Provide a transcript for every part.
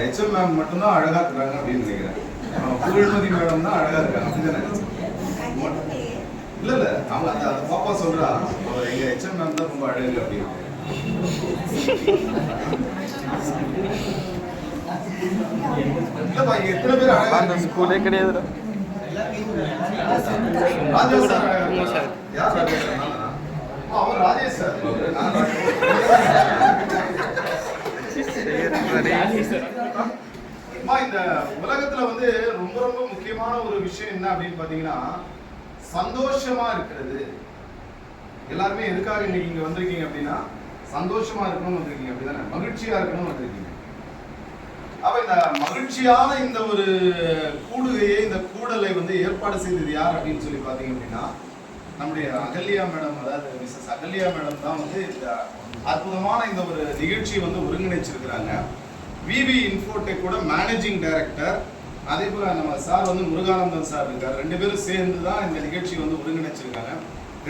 HM ma'am மட்டும்தான் அழகா இருக்காங்க அப்படின்னு நினைக்கிறேன். புகழ்மதி மேடம் தான் அழகா இருக்காங்க அப்படிதானே? இல்ல அவங்க அந்த பாப்பா சொல்றா எங்க ஹெச்எம் மேம் தான் ரொம்ப அழகு அப்படின்னு. இல்லப்பா இங்க எத்தனை பேர் அழகா ஸ்கூலே கிடையாது. ராஜேஷ் சார் யார் ராஜேஷ் சார்? அவர் ராஜேஷ் சார். இந்த உலகத்துல வந்து ரொம்ப ரொம்ப முக்கியமான ஒரு விஷயம் என்ன அப்படின்னு பாத்தீங்கன்னா சந்தோஷமா இருக்கிறது. எல்லாருமே எதுக்காக இன்னைக்கு இங்க வந்திருக்கீங்க அப்படின்னா சந்தோஷமா இருக்கணும்னு வந்திருக்கீங்க அப்படிதானே? மகிழ்ச்சியா இருக்கணும்னு வந்திருக்கீங்க. அப்ப இந்த மகிழ்ச்சியான இந்த ஒரு கூடுகையை இந்த கூடலை வந்து ஏற்பாடு செய்தது யார் அப்படின்னு சொல்லி பாத்தீங்க அப்படின்னா நம்முடைய அகல்யா மேடம், அதாவது மிஸ்ஸஸ் அகல்யா மேடம் தான் வந்து இந்த அற்புதமான இந்த ஒரு நிகழ்ச்சியை வந்து ஒருங்கிணைச்சிருக்கிறாங்க. விவி இன்ஃபோடெக் கூட மேனேஜிங் டைரக்டர், அதே போல நம்ம சார் வந்து முருகானந்தன் சார் இருக்கார். ரெண்டு பேரும் சேர்ந்து தான் இந்த நிகழ்ச்சி வந்து ஒருங்கிணைச்சிருக்காங்க.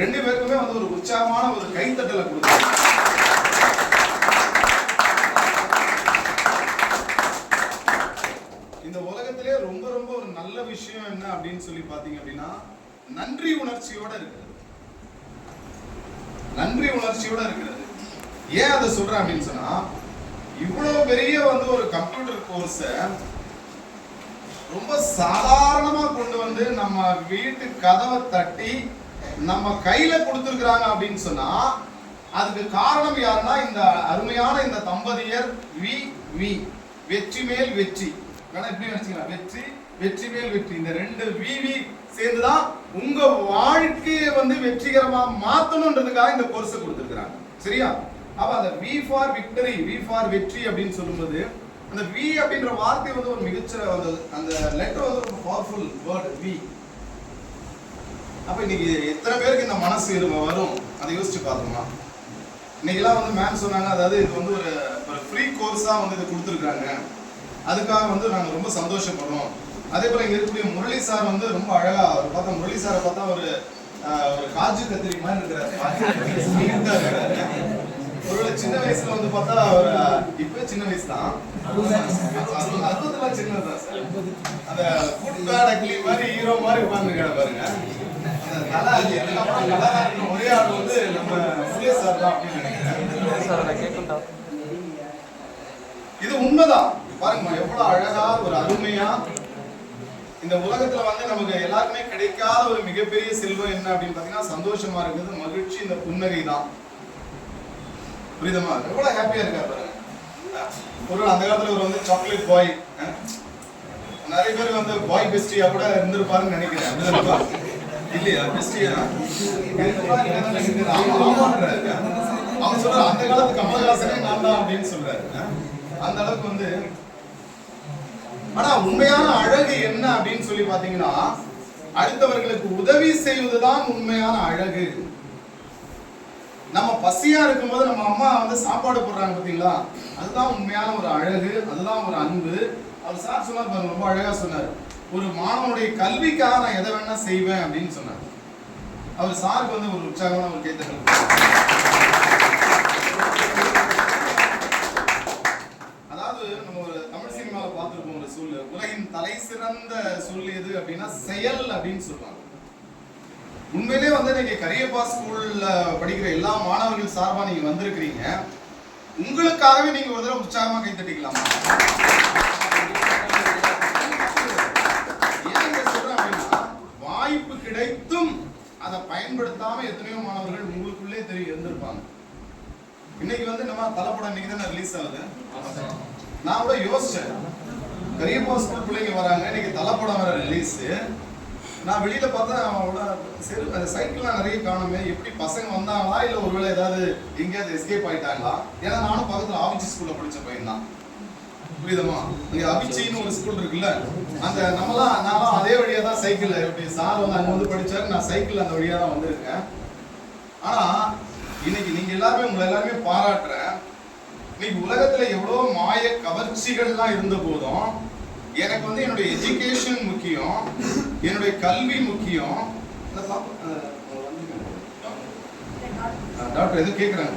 ரெண்டு பேருக்குமே வந்து ஒரு உற்சாகமான ஒரு கைத்தட்டலை கொடுத்தாங்க. இந்த உலகத்திலே ரொம்ப ரொம்ப ஒரு நல்ல விஷயம் என்ன அப்படின்னு சொல்லி பாத்தீங்க அப்படின்னா நன்றி உணர்ச்சியோட இருக்கிறது. நன்றி உணர்ச்சியோட இருக்கிறது. ஏன் அதை சொல்றேன் அப்படின்னு சொன்னா இவ்வளவு பெரிய வந்து ஒரு கம்ப்யூட்டர் கோர்ஸ ரொம்ப சாதாரணமா கொண்டு வந்து நம்ம வீட்டு கதவை தட்டி நம்ம கையில கொடுத்திருக்கிறாங்க அப்படின்னு சொன்னா அதுக்கு காரணம் யாருன்னா இந்த அருமையான இந்த தம்பதியர் வெற்றி மேல் வெற்றி. எப்படி நினைச்சீங்களா? வெற்றி வெற்றி மேல் வெற்றி. இந்த ரெண்டு விவி சேர்ந்துதான் உங்க வாழ்க்கையை வந்து வெற்றிகரமா மாத்தணும்ன்றதுக்காக இந்த கோர்ஸை கொடுத்திருக்கிறாங்க. சரியா? அப்ப அந்த V for victory, V for வெற்றி அப்படின்னு சொல்லும்போது அந்த வி அப்படின்ற வார்த்தை வந்து ஒரு மிகச்சிற அந்த லெட்டர் வந்து ஒரு பவர்ஃபுல் வேர்ட் வி. அப்ப இன்னைக்கு எத்தனை பேருக்கு இந்த மனசு வரும் அதை யோசிச்சு பார்த்தோமா? இன்னைக்கெல்லாம் வந்து மேம் சொன்னாங்க, அதாவது இது வந்து ஒரு ஃப்ரீ கோர்ஸா வந்து இது கொடுத்துருக்காங்க, அதுக்காக வந்து நாங்க ரொம்ப சந்தோஷப்படுறோம். அதே போல இங்க இருக்கக்கூடிய முரளி சார் வந்து ரொம்ப அழகா அவர் பார்த்தா முரளி சாரை பார்த்தா ஒரு காஜு கத்திரி மாதிரி இருக்கிறாரு. ஒரு சின்ன வயசுல வந்து பார்த்தா அவர் இப்ப சின்ன வயசு தான், 60 சின்னதுதான் சார். அந்த குட் பேட் அக்லி மாதிரி ஹீரோ மாதிரி உட்கார்ந்துருக்காரு பாருங்க. ஒரே ஆள் வந்து நம்ம முரளி சார் தான் அப்படின்னு நினைக்கிறேன். இது உண்மைதான். பாருங்க எவ்வளவு அழகா ஒரு அருமையா இந்த உலகத்துல வந்து நமக்கு எல்லாருமே கிடைக்காத ஒரு மிகப்பெரிய செல்வம் என்ன அப்படின்னு பாத்தீங்கன்னா சந்தோஷமா இருக்குது, மகிழ்ச்சி, இந்த புன்னகை தான். புரியுதமா? எவ்வளவு ஹாப்பியா இருக்கா பாருங்க. ஒரு அந்த காலத்துல ஒரு வந்து சாக்லேட் பாய், நிறைய பேர் வந்து பாய் பெஸ்டியா கூட இருந்திருப்பாருன்னு நினைக்கிறேன். இல்லையா? பெஸ்டியா அவங்க சொல்ற அந்த காலத்து கமலஹாசனே நான் தான் அப்படின்னு சொல்றாரு. அந்த அளவுக்கு வந்து ஆனா உண்மையான அழகு என்ன அப்படின்னு சொல்லி பாத்தீங்கன்னா அடுத்தவர்களுக்கு உதவி செய்வதுதான் உண்மையான அழகு. நம்ம பசியா இருக்கும்போது நம்ம அம்மா வந்து சாப்பாடு போடுறாங்க பாத்தீங்களா, அதுதான் உண்மையான ஒரு அழகு, அதுதான் ஒரு அன்பு. அவர் சார் சொன்னார் பாருங்க, ரொம்ப அழகா சொன்னார். ஒரு மாணவனுடைய கல்விக்காக நான் எதை வேணா செய்வேன் அப்படின்னு சொன்னார். அவர் சாருக்கு வந்து ஒரு உற்சாகமான ஒரு கேட்டல். நம்ம ஒரு தமிழ் சினிமாவை பார்த்திருப்போம் ஒரு சொல், உலகின் தலை சிறந்த சொல் எது அப்படின்னா செயல் அப்படின்னு சொல்றாங்க. உண்மையிலே வந்து நீங்க கரியப்பா ஸ்கூல்ல படிக்கிற எல்லா மாணவர்கள் சார்பா நீங்க வந்திருக்கிறீங்க. உங்களுக்காகவே நீங்க ஒரு தடவை உற்சாகமா கை தட்டிக்கலாமா? ஏன் சொல்றேன் அப்படின்னா வாய்ப்பு கிடைத்தும் அதை பயன்படுத்தாம எத்தனையோ மாணவர்கள் உங்களுக்குள்ளே இருந்திருப்பாங்க. இன்னைக்கு வந்து நம்ம தலைப்படம் இன்னைக்கு தானே ரிலீஸ் ஆகுது. நான் கூட யோசிச்சேன், கரியப்பா ஸ்கூல் பிள்ளைங்க வராங்க, இன்னைக்கு தலைப்படம் வர ரிலீஸ். நான் வெளியில பார்த்தா அவங்களோட சைக்கிள்லாம் நிறைய காணுமே, எப்படி பசங்க வந்தாங்களா இல்லை ஒருவேளை ஏதாவது எங்கேயாவது எஸ்கேப் ஆயிட்டாங்களா? ஏன்னா நானும் பக்கத்தில் ஆபிச்சி ஸ்கூல்ல படிச்ச பையன் தான். புரியுதமா? இங்க அபிச்சின்னு ஒரு ஸ்கூல் இருக்குல்ல, அந்த நான்லாம் அதே வழியா தான் சைக்கிள், எப்படி சார் வந்து அங்க வந்து படிச்சாரு, நான் சைக்கிள் அந்த வழியா தான் வந்திருக்கேன். ஆனா இன்னைக்கு நீங்க உங்களை எல்லாருமே பாராட்டுறேன். இன்னைக்கு உலகத்துல எவ்வளவு மாய கவர்ச்சிகள்லாம் இருந்த போதும் எனக்கு வந்து என்னுடைய எஜுகேஷன் முக்கியம், என்னுடைய கல்வி முக்கியம். டாக்டர் எதுவும் கேட்குறாங்க,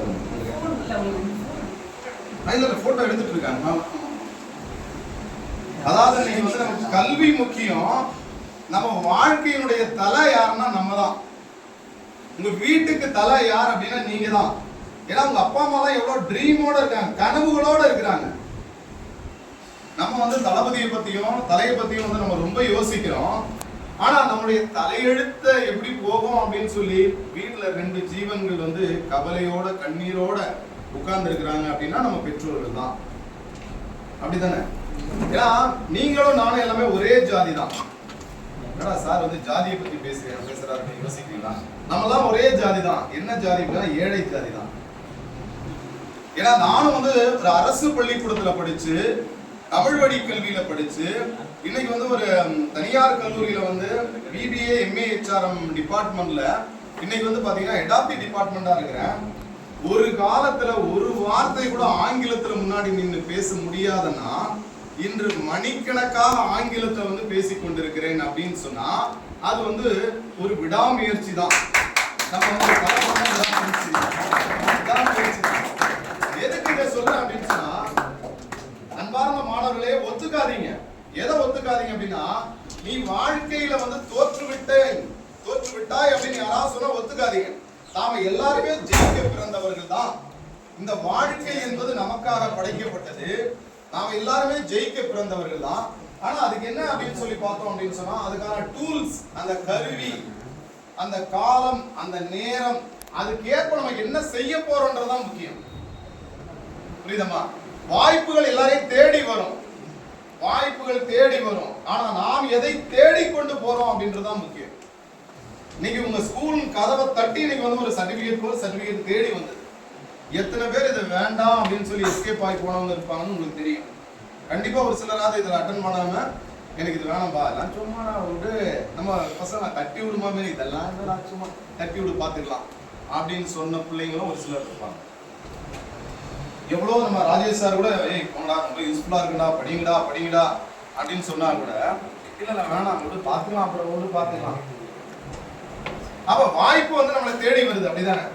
போட்டோ எடுத்துட்டு இருக்காங்க. அதாவது நீங்க வந்து நமக்கு கல்வி முக்கியம், நம்ம வாழ்க்கையினுடைய தலை யாருன்னா நம்ம தான். உங்க வீட்டுக்கு தலை யார் அப்படின்னா நீங்க தான். ஏன்னா உங்க அப்பா அம்மா தான் எவ்வளவு ட்ரீமோட இருக்காங்க, கனவுகளோட இருக்கிறாங்க. நம்ம வந்து தளபதியை பத்தியும் தலையை பத்தியும் வந்து நம்ம ரொம்ப யோசிக்கிறோம். ஆனா நம்மளுடைய தலையெழுத்த எப்படி போகும் அப்படின்னு சொல்லி வீட்டுல 2 ஜீவன்கள் வந்து கவலையோட கண்ணீரோட உட்கார்ந்து இருக்கிறாங்க அப்படின்னா நம்ம பெற்றோர்கள் தான். அப்படித்தானே? ஏன்னா நீங்களும் நானும் எல்லாமே ஒரே ஜாதி தான். ஏன்னா சார் வந்து ஜாதியை பத்தி பேசுறாரு யோசிக்கிறீங்களா? நம்மலாம் ஒரே ஜாதி தான். என்ன ஜாதி அப்படின்னா ஏழை ஜாதி தான். ஏன்னா நானும் வந்து ஒரு அரசு பள்ளிக்கூடத்துல படிச்சு, தமிழ் வழி கல்வியில படிச்சு, இன்னைக்கு வந்து ஒரு தனியார் கல்லூரியில வந்து பிபிஏ எம்ஏ ஹெச்ஆர்எம் டிபார்ட்மெண்ட்ல இன்னைக்கு வந்து பாத்தீங்கன்னா ஹெட் ஆஃப் தி டிபார்ட்மெண்டா இருக்கிறேன். ஒரு காலத்துல ஒரு வார்த்தை கூட ஆங்கிலத்துல முன்னாடி நின்று பேச முடியாதன்னா இன்று மணிக்கணக்காக ஆங்கிலத்தை வந்து பேசிக் கொண்டிருக்கிறேன் அப்படின்னு சொன்னா அது வந்து ஒரு விடாமுயற்சி தான். நம்ம வந்து எதுக்கு இதை சொல்றேன் அப்படின்னு சொன்னா, அன்பார்ந்த மாணவர்களே, ஒத்துக்காதீங்க. எதை ஒத்துக்காதீங்க அப்படின்னா, நீ வாழ்க்கையில வந்து தோற்றுவிட்டாய் அப்படின்னு யாராவது சொன்னா ஒத்துக்காதீங்க. நாம எல்லாருமே ஜெயிக்க பிறந்தவர்கள் தான். இந்த வாழ்க்கை என்பது நமக்காக படைக்கப்பட்டது. நாம எல்லாருமே ஜெயிக்க பிறந்தவர்கள் தான். ஆனா அதுக்கு என்ன அப்படின்னு சொல்லி பார்த்தோம் அப்படின்னு சொன்னா, அதுக்கான டூல்ஸ், அந்த கருவி, அந்த காலம், அந்த நேரம், அதுக்கு ஏற்ப நம்ம என்ன செய்ய போறோம்ன்றதுதான் முக்கியம். புரியுதமா? வாய்ப்புகள் எல்லாரையும் தேடி வரும், வாய்ப்புகள் தேடி வரும். ஆனா நாம் எதை தேடிக்கொண்டு போறோம் அப்படின்றதுதான் முக்கியம். இன்னைக்கு உங்க ஸ்கூல் கதவை தட்டி இன்னைக்கு வந்து ஒரு சர்டிபிகேட் தேடி வந்தது. எத்தனை பேர் இதை வேண்டாம் அப்படின்னு சொல்லி எஸ்கேப் ஆகி போனவங்க இருப்பாங்கன்னு உங்களுக்கு தெரியும். கண்டிப்பா ஒரு சிலராவது இதில் அட்டன் பண்ணாம எனக்கு இது வேணாம்பா, எல்லாம் சும்மா விட்டு நம்ம பசங்க தட்டி விடுமா மாரி, இதெல்லாம் சும்மா தட்டி விடு பார்த்துக்கலாம் அப்படின்னு சொன்ன பிள்ளைங்களும் ஒரு சிலர் இருப்பாங்க. எவ்வளோ நம்ம ராஜேஷ் சார் கூட போங்கடா ரொம்ப யூஸ்ஃபுல்லா இருக்குடா, படிங்கடா அப்படின்னு சொன்னா கூட இல்ல வேணாம் விட்டு பார்த்துக்கலாம், அப்புறம் விட்டு பார்த்துக்கலாம். அப்ப வாய்ப்பு வந்து நம்மளை தேடி வருது, அப்படிதானே?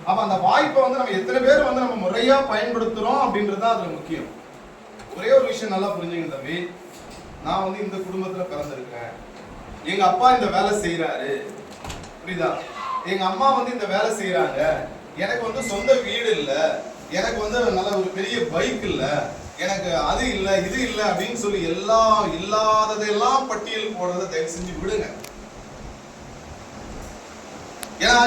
அப்ப அந்த வாய்ப்பை வந்து நம்ம எத்தனை பேர் வந்து நம்ம முறையா பயன்படுத்துறோம் அப்படின்றது தான் அதுல முக்கியம். ஒரே ஒரு விஷயம் நல்லா புரிஞ்சுங்க தம்பி, நான் வந்து இந்த குடும்பத்துல பிறந்திருக்கேன், எங்க அப்பா இந்த வேலை செய்யறாரு, புரியுதா? எங்க அம்மா வந்து இந்த வேலை செய்யறாங்க, எனக்கு வந்து சொந்த வீடு இல்ல, எனக்கு வந்து நல்ல ஒரு பெரிய பைக் இல்ல, எனக்கு அது இல்ல இது இல்ல அப்படின்னு சொல்லி எல்லாம் இல்லாததெல்லாம் பட்டியல் போடுறதை தயவு செஞ்சு விடுங்க. ஏன்னா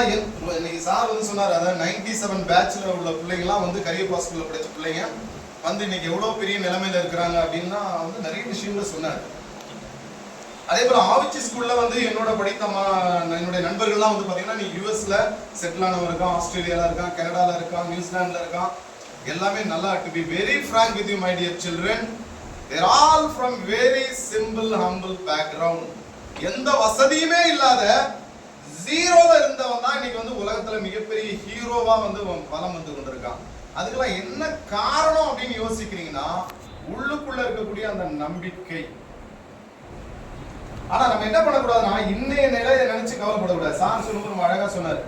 இன்னைக்கு சார் வந்து சொன்னார், அதாவது 97 பேட்ச்ல உள்ள பிள்ளைங்கலாம் வந்து கரியப்பா ஸ்கூல்ல படிச்ச பிள்ளைங்க வந்து இன்னைக்கு எவ்வளவு பெரிய நிலைமையில இருக்கிறாங்க அப்படின்னா வந்து நிறைய விஷயங்களை சொன்னார். அதே போல ஆவிச்சி ஸ்கூல்ல வந்து என்னோட படித்த என்னுடைய நண்பர்கள்லாம் வந்து பாத்தீங்கன்னா நீ யூஎஸ்ல செட்டில் ஆனவங்க இருக்கான், ஆஸ்திரேலியால இருக்கான், கனடால இருக்கான், நியூசிலாந்துல இருக்கான், எல்லாமே நல்லா. To be very frank with you my dear children, they are all from very simple humble background. எந்த வசதியுமே இல்லாத ஜீரோல இருந்தவன் தான் இன்னைக்கு வந்து உலகத்துல மிகப்பெரிய ஹீரோவா வந்து பலம் வந்து கொண்டிருக்கான். அதுக்கெல்லாம் என்ன காரணம் அப்படின்னு யோசிக்கிறீங்கன்னா, உள்ளுக்குள்ள இருக்கக்கூடிய அந்த நம்பிக்கை. ஆனா நம்ம என்ன பண்ணக்கூடாதுன்னா, இன்னைய நிலையை நினைச்சு கவலைப்படக்கூடாது. சார் சொல்லும்போது ரொம்ப அழகா சொன்னார்,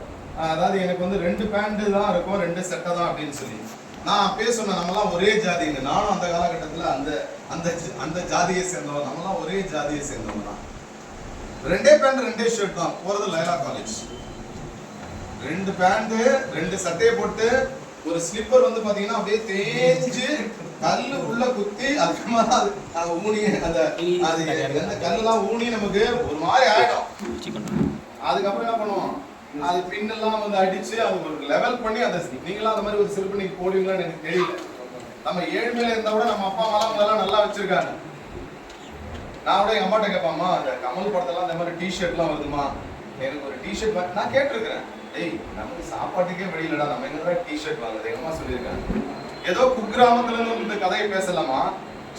அதாவது எனக்கு வந்து 2 பேண்ட் தான் இருக்கும், 2 சட்டை தான் அப்படின்னு சொல்லி. நான் அப்பயே சொன்னேன், நம்மலாம் ஒரே ஜாதிங்க. நானும் அந்த காலகட்டத்தில் அந்த ஜாதியை சேர்ந்தவன், நம்மலாம் ஒரே ஜாதியை சேர்ந்தவன் தான். 2 பேண்ட் 2 ஷர்ட் தான். போறது லைலா காலேஜ், 2 பேண்ட் 2 சட்டையை போட்டு ஒரு ஸ்லிப்பர் வந்து பாத்தீங்கன்னா அப்படியே தேஞ்சு கல்லு உள்ள குத்தி அதுக்கப்புறமா அது ஊனி அந்த கல்லெல்லாம் ஊனி நமக்கு ஒரு மாதிரி ஆயிடும். அதுக்கப்புறம் என்ன பண்ணுவோம், அது பின்னெல்லாம் வந்து அடிச்சு அது ஒரு லெவல் பண்ணி அந்த நீங்களாம் அந்த மாதிரி ஒரு செருப்பு நீங்க போடுவீங்களான்னு எனக்கு தெரியல. நம்ம ஏழ்மையில இருந்தா கூட நம்ம அப்பா அம்மாலாம் அதெல்லாம் நல்லா வச்சிருக்காங்க. நான் கூட எங்க அம்மாட்ட கேட்பாமா, அந்த கமல் படத்தெல்லாம் இந்த மாதிரி டிஷர்ட்லாம் வருதுமா, எனக்கு ஒரு டிஷர்ட் நான் கேட்டிருக்கிறேன். டேய் நமக்கு சாப்பாட்டுக்கே வழியிலடா, நம்ம எங்க டிஷர்ட் வாங்குறது? எங்க அம்மா சொல்லியிருக்காங்க. ஏதோ குக்கிராமத்துல இருந்து இந்த கதையை பேசலாமா,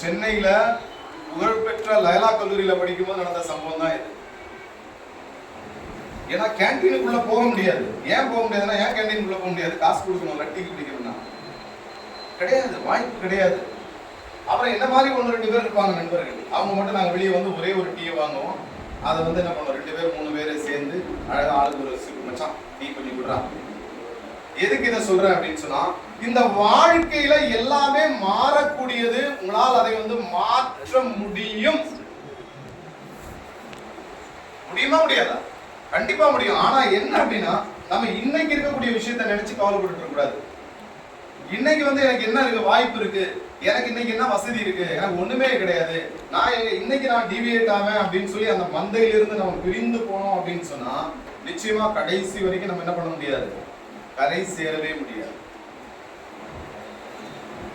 சென்னையில புகழ்பெற்ற லயலா கல்லூரியில படிக்கும்போது நடந்த சம்பவம் தான் இது. ஏன்னா கேன்டீனுக்குள்ள போக முடியாது. ஏன் போக முடியாதுன்னா, ஏன் கேன்டீனுக்குள்ள போக முடியாது? காசு கொடுக்கணும், டீ குடிக்கணும்னா கிடையாது, வாய்ப்பு கிடையாது. அப்புறம் என்ன மாதிரி 1-2 பேர் இருப்பாங்க நண்பர்கள், அவங்க மட்டும் நாங்கள் வெளியே வந்து ஒரே ஒரு டீயை வாங்குவோம். அதை வந்து என்ன பண்ணுவோம், 2 பேர் 3 பேரை சேர்ந்து அழகாக ஆளுக்கு ஒரு சிப்பு மச்சான் டீ பண்ணி விடுறான். எதுக்கு இதை சொல்றேன் அப்படின்னு சொன்னா, இந்த வாழ்க்கையில எல்லாமே மாறக்கூடியது. உங்களால் அதை வந்து மாற்ற முடியும். முடியுமா முடியாதா? கண்டிப்பா முடியும். ஆனா என்ன அப்படின்னா, நம்ம இன்னைக்கு இருக்கக்கூடிய விஷயத்தை நினைச்சு கவலைப்பட்டு கூடாது. இன்னைக்கு வந்து எனக்கு என்ன இருக்கு, வாய்ப்பு இருக்கு, எனக்கு இன்னைக்கு என்ன வசதி இருக்கு, எனக்கு ஒண்ணுமே கிடையாது, இன்னைக்கு நான் டிவியேட் ஆவேன் அப்படின்னு சொல்லி அந்த மந்தையிலிருந்து நம்ம பிரிந்து போனோம் அப்படின்னு சொன்னா நிச்சயமா கடைசி வரைக்கும் நம்ம என்ன பண்ண முடியாது, கரை சேரவே முடியாது.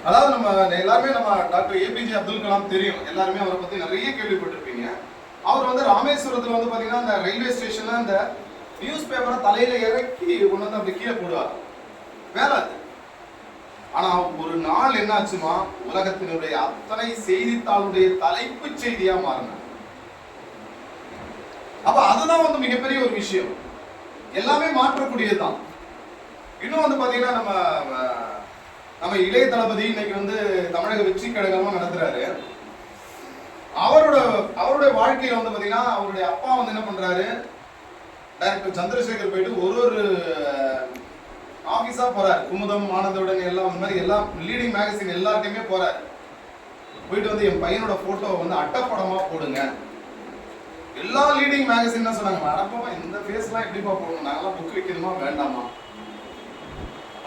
அதாவது நம்ம எல்லாருமே நம்ம டாக்டர் ஏபிஜே அப்துல் கலாம் தெரியும், எல்லாருமே அவரை பத்தி நிறைய கேள்விப்பட்டிருப்பீங்க. அவர் வந்து ராமேஸ்வரத்துல வந்து பாத்தீங்கன்னா அந்த ரயில்வே ஸ்டேஷன்ல அந்த நியூஸ் பேப்பரை தலையில இறக்கி கொண்டு வந்து அப்படி கீழே போடுவார். வேலை அது. ஆனா ஒரு நாள் என்னாச்சுமா, உலகத்தினுடைய அத்தனை செய்தித்தாளுடைய தலைப்பு செய்தியா மாறின. அப்ப அதுதான் வந்து மிகப்பெரிய ஒரு விஷயம். எல்லாமே மாற்றக்கூடியதுதான். இன்னும் வந்து பாத்தீங்கன்னா நம்ம இளைய தளபதி இன்னைக்கு வந்து தமிழக வெற்றி கழகமா நடத்துறாரு. அவருடைய வாழ்க்கையில வந்து பாத்தீங்கன்னா அவருடைய அப்பா வந்து என்ன பண்றாரு, டைரக்டர் சந்திரசேகர் போயிட்டு ஒரு ஆபீஸா போறாரு. குமுதம், ஆனந்தவுடன் எல்லாம் அந்த மாதிரி எல்லா லீடிங் மேகசின் எல்லாத்தையுமே போறாரு. போயிட்டு வந்து என் பையனோட போட்டோ வந்து அட்டப்படமா போடுங்க. எல்லா லீடிங் மேகசின் என்ன சொன்னாங்க, அடப்பமா இந்த ஃபேஸ் எல்லாம் எப்படிப்பா போடணும், நாங்கெல்லாம் புக் வைக்கணுமா வேண்டாமா.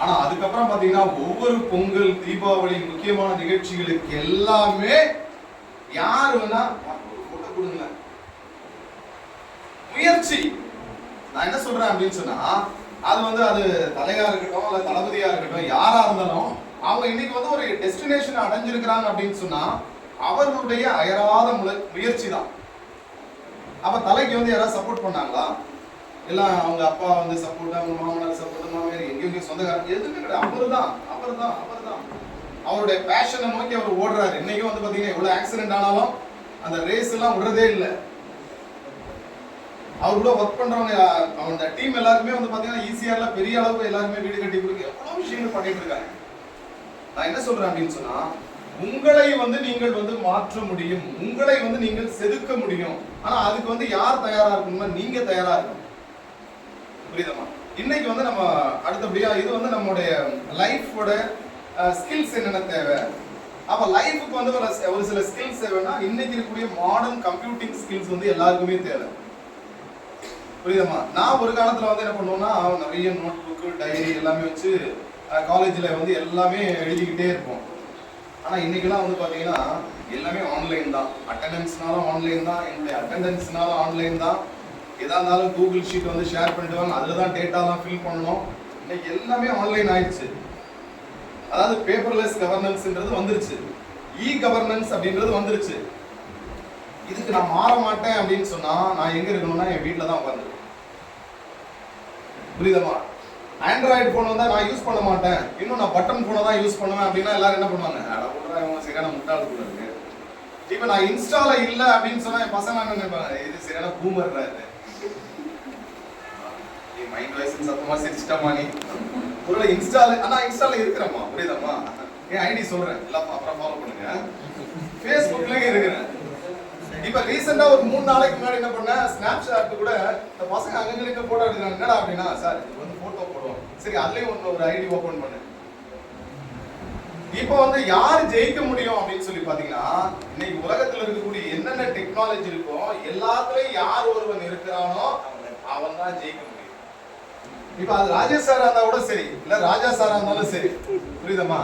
ஆனா அதுக்கப்புறம் பாத்தீங்கன்னா ஒவ்வொரு பொங்கல், தீபாவளி, முக்கியமான நிகழ்ச்சிகளுக்கு எல்லாமே யாரு வேணா போட்டோ கொடுங்க. முயற்சி. நான் என்ன சொல்றேன் அப்படின்னு சொன்னா, அது வந்து அது தலையா இருக்கட்டும் இல்ல தளபதியா இருக்கட்டும் யாரா இருந்தாலும் அவங்க இன்னைக்கு வந்து ஒரு டெஸ்டினேஷன் அடைஞ்சிருக்கிறாங்க அப்படின்னு சொன்னா அவர்களுடைய அயராத முயற்சி தான். அப்ப தலைக்கு வந்து யாராவது சப்போர்ட் பண்ணாங்களா? எல்லாம் அவங்க அப்பா வந்து சப்போர்ட், அவங்க மாமனார் சப்போர்ட், மாமியார் எங்கேயும் சொந்தக்காரங்க எதுவுமே கிடையாது. அவர்தான் அவருடைய பேஷனை நோக்கி அவர் ஓடுறாரு. இன்னைக்கும் வந்து பாத்தீங்கன்னா எவ்வளவு ஆக்சிடென்ட் ஆனாலும் அந்த ரேஸ் எல்லாம் விடுறதே இல்லை. அவர் கூட ஒர்க் பண்றவங்க அந்த டீம் எல்லாருமே வந்து பாத்தீங்கன்னா ஈஸியால பெரிய அளவுக்கு எல்லாருமே வீடு கட்டி கொடுக்க எவ்வளவு விஷயங்கள் பண்ணிட்டு இருக்காங்க. நான் என்ன சொல்றேன் அப்படின்னு சொன்னா, உங்களை வந்து நீங்கள் வந்து மாற்ற முடியும், உங்களை வந்து நீங்கள் செதுக்க முடியும். ஆனா அதுக்கு வந்து யார் தயாரா இருக்கணும்னா நீங்க தயாரா இருக்கணும். புரியுதமா? இன்னைக்கு வந்து நம்ம அடுத்தபடியா இது வந்து நம்மளுடைய லைஃபோட ஸ்கில்ஸ் என்னென்ன தேவை. அப்ப லைஃபுக்கு வந்து ஒரு சில ஸ்கில்ஸ் தேவைன்னா இன்னைக்கு இருக்கக்கூடிய மாடர்ன் கம்ப்யூட்டிங் ஸ்கில்ஸ் வந்து எல்லாருக்குமே தேவை. புரியுதமா? நான் ஒரு காலத்துல வந்து என்ன பண்ணுவோம்னா நிறைய நோட் புக்கு, டைரி எல்லாமே வச்சு காலேஜ்ல வந்து எல்லாமே எழுதிக்கிட்டே இருப்போம். ஆனா இன்னைக்கெல்லாம் வந்து பாத்தீங்கன்னா எல்லாமே ஆன்லைன் தான். அட்டெண்டன்ஸ்னாலும் ஆன்லைன் தான், என்னுடைய அட்டெண்டன்ஸ்னாலும் ஆன்லைன் தான். எதா இருந்தாலும் கூகுள் ஷீட் வந்து ஷேர் பண்ணிட்டு வாங்க, அதுல தான் டேட்டாலாம் ஃபில் பண்ணணும். இன்னைக்கு எல்லாமே ஆன்லைன் ஆயிடுச்சு. அதாவது பேப்பர்லெஸ் கவர்னன்ஸ்ன்றது வந்துருச்சு, இ கவர்னன்ஸ் அப்படின்றது வந்துருச்சு. இதுக்கு நான் மாற மாட்டேன் அப்படின்னு சொன்னா நான் எங்க இருக்கணும்னா என் வீட்டில தான் உட்காந்து. புரியுதமா? ஆண்ட்ராய்டு போன் வந்தா நான் யூஸ் பண்ண மாட்டேன், இன்னும் நான் பட்டன் போனை தான் யூஸ் பண்ணுவேன் அப்படின்னா எல்லாரும் என்ன பண்ணுவாங்க, சரியான முட்டாள் கூட இருக்கு. இப்ப நான் இன்ஸ்டால இல்ல அப்படின்னு சொன்னா என் பசங்க என்ன நினைப்பாங்க, இது சரியான பூமர்ரா இது. மைண்ட் வாய்ஸ் சத்தமா சிரிச்சிட்டமா நீ. ஒருவேளை இன்ஸ்டால இன்ஸ்டால இருக்கிறேம்மா, புரியுதம்மா? என் ஐடி சொல்றேன், எல்லாம் அப்புறம் ஃபாலோ பண்ணுங்க. ஃபேஸ்புக்லயும் இருக்கிறேன். இப்ப ரீசெண்டா ஒரு 3 நாளைக்கு முன்னாடி என்ன பண்ண, ஸ்னாப்சாட் கூட இந்த பசங்க அங்கங்க போட்டோ எடுக்கிறாங்க. என்னடா அப்படின்னா, சார் இது வந்து போட்டோ போடுவோம், சரி அதுலயும் ஒரு ஐடி ஓபன் பண்ணு. இப்போ வந்து யார் ஜெயிக்க முடியும் அப்படின்னு சொல்லி பாத்தீங்கன்னா, இன்னைக்கு உலகத்துல இருக்கக்கூடிய என்னென்ன டெக்னாலஜி இருக்கோ எல்லாத்துலயும் யார் ஒருவன் இருக்கிறானோ அவன் தான் ஜெயிக்க முடியும். இப்ப அது ராஜேஷ் சாரா இருந்தா கூட சரி, இல்ல ராஜா சாரா இருந்தாலும் சரி, புரியுதமா?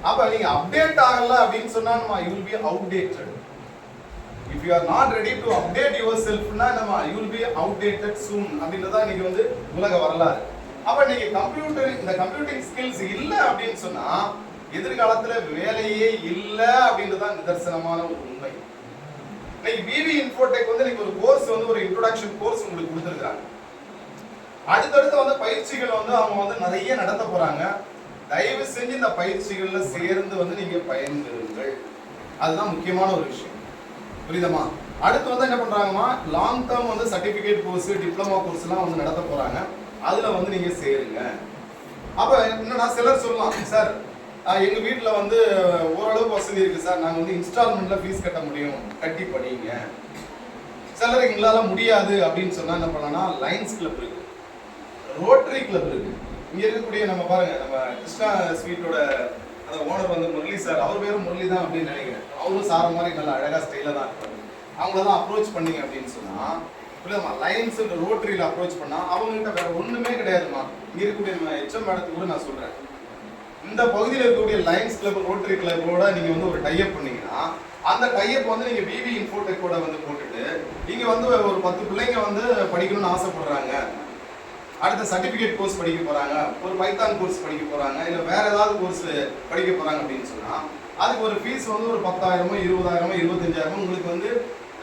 அப்ப நீங்க அப்டேட் ஆகல அப்படின்னு சொன்னா you will be outdated. If you are not ready to update yourself னா you will be outdated soon அப்படின்றதா இன்னைக்கு வந்து உலக வரலாறு. அப்ப நீங்க இந்த கம்ப்யூட்டிங் ஸ்கில்ஸ் இல்ல அப்படின்னு சொன்னா எதிர்காலத்துல வேலையே இல்ல அப்படின்றதான் நிதர்சனமான ஒரு உண்மை. இன்னைக்கு பிவி இன்ஃபோடெக் வந்து இன்னைக்கு ஒரு கோர்ஸ் வந்து ஒரு இன்ட்ரோடக்ஷன் கோர்ஸ் உங்களுக்கு கொடுத்திருக்காங்க. அடுத்தடுத்து வந்து பயிற்சிகள் வந்து அவங்க வந்து நிறைய நடத்த போறாங்க. தயவு செஞ்சு இந்த பயிற்சிகள்ல சேர்ந்து வந்து நீங்க பயன்பெறுங்கள். அதுதான் முக்கியமான ஒரு விஷயம். புரியுதமா? அடுத்து வந்து என்ன பண்றாங்கன்னா லாங் டேர்ம் வந்து சர்டிபிகேட் கோர்ஸ், டிப்ளமா கோர்ஸ் எல்லாம் வந்து நடத்த போறாங்க. அதுல வந்து நீங்க சேருங்க. அப்ப என்னன்னா சிலர் சொல்லலாம், சார் எங்க வீட்டுல வந்து ஓரளவுக்கு வசதி இருக்கு சார், நாங்க வந்து இன்ஸ்டால்மெண்ட்ல ஃபீஸ் கட்ட முடியும், கட்டி படிங்க. சிலர் எங்களால முடியாது அப்படின்னு சொன்னா என்ன பண்ணலாம், லைன்ஸ் கிளப் இருக்கு, ரோட்டரி கிளப் இருக்கு, இங்க இருக்கக்கூடிய நம்ம பாருங்க, நம்ம கிருஷ்ணா ஸ்வீட்டோட அந்த ஓனர் வந்து முரளி சார், அவர் பேரும் முரளி தான் அப்படின்னு நினைக்கிறேன். அவரும் சார மாதிரி நல்லா அழகா ஸ்டைலா தான் இருப்பாரு. அவங்கள தான் அப்ரோச் பண்ணீங்க அப்படின்னு சொன்னா, இல்லம்மா லயன்ஸ் ரோட்டரியில அப்ரோச் பண்ணா அவங்ககிட்ட வேற ஒண்ணுமே கிடையாதுமா. இங்க இருக்கக்கூடிய நம்ம எச்எம் மேடத்துக்கு கூட நான் சொல்றேன், இந்த பகுதியில் இருக்கக்கூடிய லயன்ஸ் கிளப் ரோட்டரி கிளப்போட நீங்க வந்து ஒரு டைப் பண்ணீங்கன்னா, அந்த டைப் வந்து நீங்க விவி இன்ஃபோடெக்கோட வந்து போட்டுட்டு, இங்க வந்து ஒரு 10 பிள்ளைங்க வந்து படிக்கணும்னு ஆசைப்படுறாங்க, அடுத்த சர்டிபிகேட் கோர்ஸ் படிக்க போறாங்க, ஒரு பைத்தான் கோர்ஸ் படிக்க போறாங்க, இல்ல வேற ஏதாவது கோர்ஸ் படிக்க போறாங்க அப்படின்னு சொன்னா, அதுக்கு ஒரு ஃபீஸ் வந்து ஒரு 10,000 20,000 25,000 உங்களுக்கு வந்து